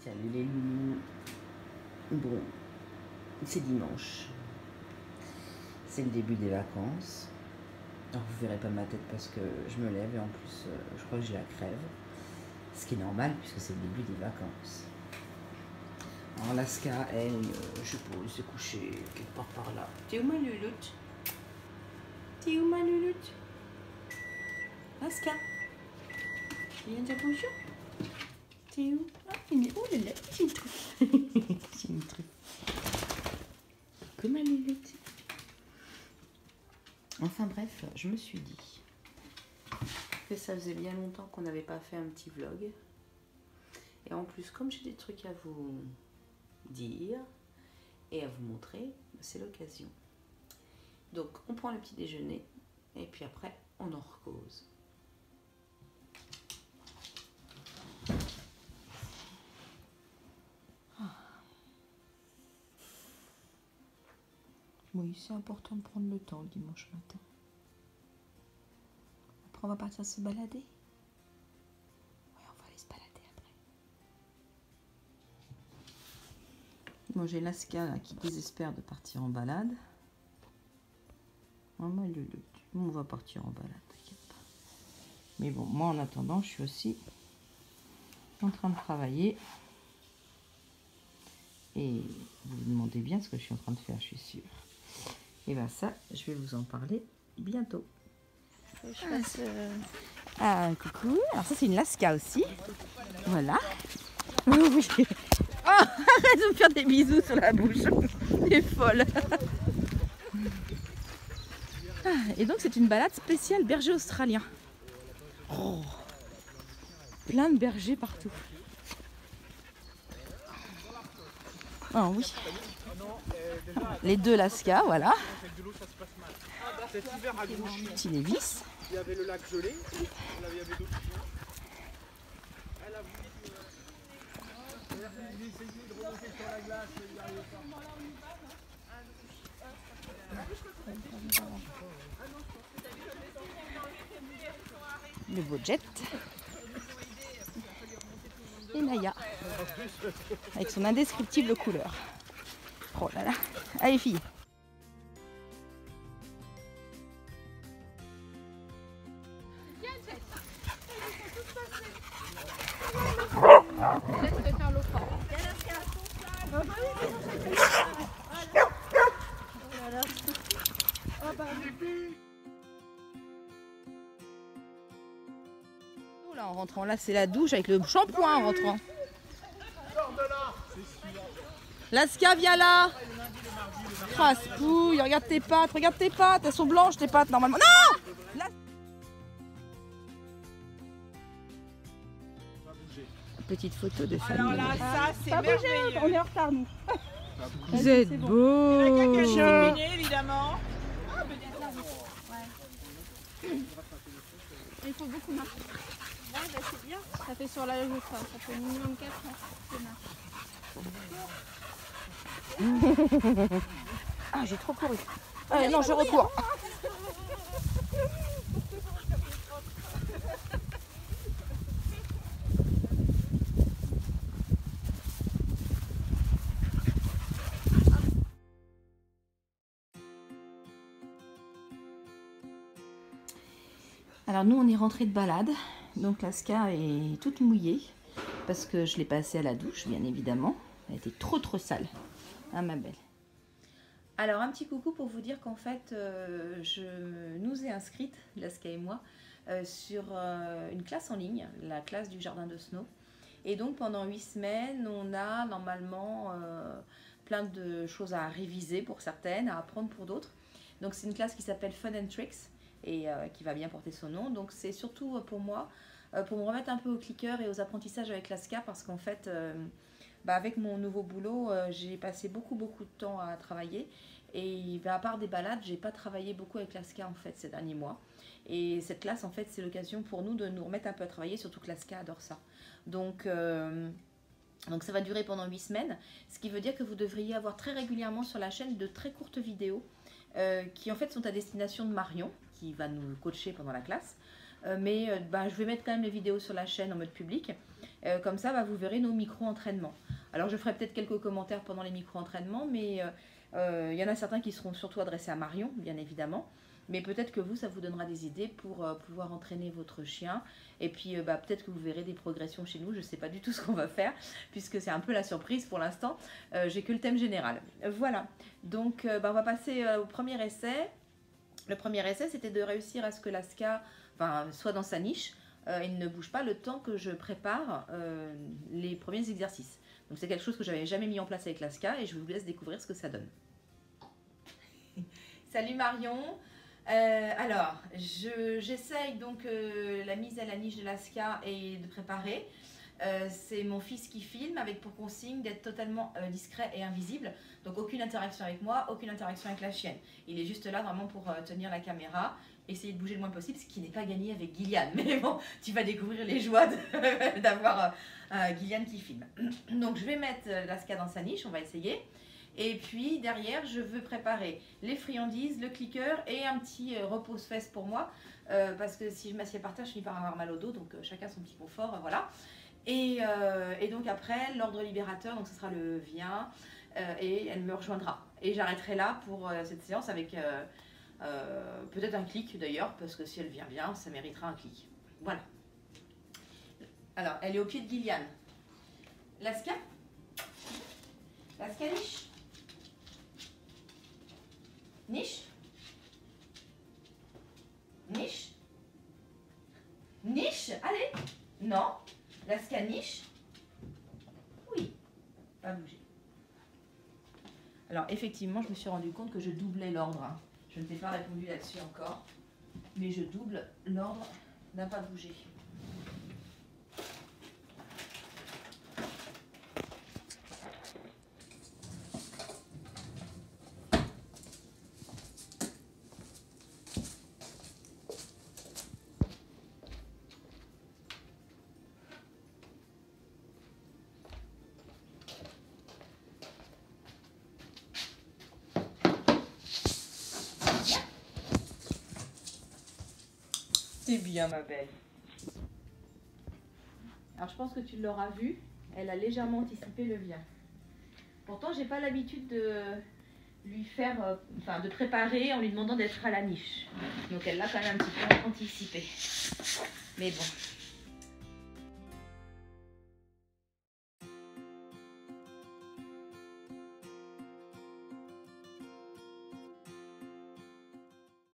Salut les loulous. Bon, c'est dimanche. C'est le début des vacances. Alors vous verrez pas ma tête parce que je me lève et en plus je crois que j'ai la crève. Ce qui est normal puisque c'est le début des vacances. Alors Laska, elle, je sais pas, elle s'est couchée quelque part par là. T'es où ma louloute? T'es où ma louloute? Laska, viens dire bonjour. T'es où? Ah, il est... Oh là là, c'est une truffe. C'est une truffe. Comme ma louloute. Enfin bref, je me suis dit que ça faisait bien longtemps qu'on n'avait pas fait un petit vlog. Et en plus, comme j'ai des trucs à vous dire et à vous montrer, c'est l'occasion. Donc on prend le petit déjeuner et puis après on en recose. Oui, c'est important de prendre le temps le dimanche matin. Après, on va partir se balader. Oui, on va aller se balader après. Bon, j'ai Laska là, qui désespère de partir en balade. Maman, on va partir en balade, t'inquiète pas. Mais bon, moi en attendant, je suis aussi en train de travailler. Et vous vous demandez bien ce que je suis en train de faire, je suis sûre. Et bien ça, je vais vous en parler bientôt. Ah, coucou. Alors ça, c'est une Laska aussi. Voilà. Oui. Oh, arrête de me faire des bisous sur la bouche. Elle est folle. Et donc, c'est une balade spéciale berger australien. Oh, plein de bergers partout. Ah oui. Les deux Laska, voilà. Cet hiver à gauche, Petit Lévis. il y avait le lac gelé, il y avait d'autres chiens. Elle a voulu essayer de remonter sur la glace, mais il n'y arrivait pas. Le beau jet. Et Naya. Avec son indescriptible couleur. Oh là là. Allez filles. Là, en rentrant, là c'est la douche avec le shampoing en rentrant. Laska, viens là. Raspouille, regarde tes pattes, elles sont blanches tes pattes normalement. Non là... Petite photo de famille. Alors là, ça c'est merveilleux. On est en retard nous. Vous êtes beaux. Il y a quelqu'un qui a cheminé, évidemment. Il faut beaucoup marcher. Ouais, bah c'est bien. Ça fait sur la loge, ça fait minimum 4 ans. Ah, j'ai trop couru. Non, je recours. Alors nous on est rentré de balade, donc Laska est toute mouillée parce que je l'ai passée à la douche bien évidemment. Elle était trop sale, hein ma belle. Alors un petit coucou pour vous dire qu'en fait je nous ai inscrites, Laska et moi, sur une classe en ligne, la classe du jardin de Snow. Et donc pendant 8 semaines on a normalement plein de choses à réviser pour certaines, à apprendre pour d'autres. Donc c'est une classe qui s'appelle Fun and Tricks. Et qui va bien porter son nom. Donc c'est surtout pour moi, pour me remettre un peu au clicker et aux apprentissages avec Laska, parce qu'en fait, avec mon nouveau boulot, j'ai passé beaucoup de temps à travailler. Et à part des balades, j'ai pas travaillé beaucoup avec Laska en fait ces derniers mois. Et cette classe en fait c'est l'occasion pour nous de nous remettre un peu à travailler, surtout que Laska adore ça. Donc ça va durer pendant 8 semaines, ce qui veut dire que vous devriez avoir très régulièrement sur la chaîne de très courtes vidéos qui en fait sont à destination de Marion, qui va nous coacher pendant la classe. Je vais mettre quand même les vidéos sur la chaîne en mode public. Comme ça, vous verrez nos micro-entraînements. Alors, je ferai peut-être quelques commentaires pendant les micro-entraînements, mais il y en a certains qui seront surtout adressés à Marion, bien évidemment. Mais peut-être que vous, ça vous donnera des idées pour pouvoir entraîner votre chien. Et puis, peut-être que vous verrez des progressions chez nous. Je ne sais pas du tout ce qu'on va faire, puisque c'est un peu la surprise pour l'instant. J'ai que le thème général. Voilà. Donc, on va passer au premier essai. Le premier essai, c'était de réussir à ce que Laska soit dans sa niche. Il ne bouge pas le temps que je prépare les premiers exercices. Donc, c'est quelque chose que je n'avais jamais mis en place avec Laska et je vous laisse découvrir ce que ça donne. Salut Marion. Alors, j'essaye donc la mise à la niche de Laska et de préparer. C'est mon fils qui filme avec pour consigne d'être totalement discret et invisible. Donc aucune interaction avec moi, aucune interaction avec la chienne. Il est juste là vraiment pour tenir la caméra, essayer de bouger le moins possible, ce qui n'est pas gagné avec Gillian. Mais bon, tu vas découvrir les joies d'avoir Gillian qui filme. Donc je vais mettre Laska dans sa niche, on va essayer. Et puis derrière, je veux préparer les friandises, le clicker et un petit repose-fesses pour moi. Parce que si je m'assieds par terre, je finis par avoir mal au dos. Donc chacun son petit confort, voilà. Et donc après, l'ordre libérateur, donc ce sera le viens et elle me rejoindra. Et j'arrêterai là pour cette séance avec peut-être un clic d'ailleurs, parce que si elle vient bien, ça méritera un clic. Voilà. Alors, elle est au pied de Gillian. Laska? Laska niche? Niche? Niche? Niche? Allez! Non? Laska niche? Oui. Pas bouger. Alors, effectivement, je me suis rendu compte que je doublais l'ordre. Hein. Je ne t'ai pas répondu là-dessus encore. Mais je double l'ordre n'a pas bougé. C'est bien, ma belle. Alors, je pense que tu l'auras vu. Elle a légèrement anticipé le vien. Pourtant, j'ai pas l'habitude de lui faire, de préparer en lui demandant d'être à la niche. Donc, elle l'a quand même un petit peu anticipé. Mais bon.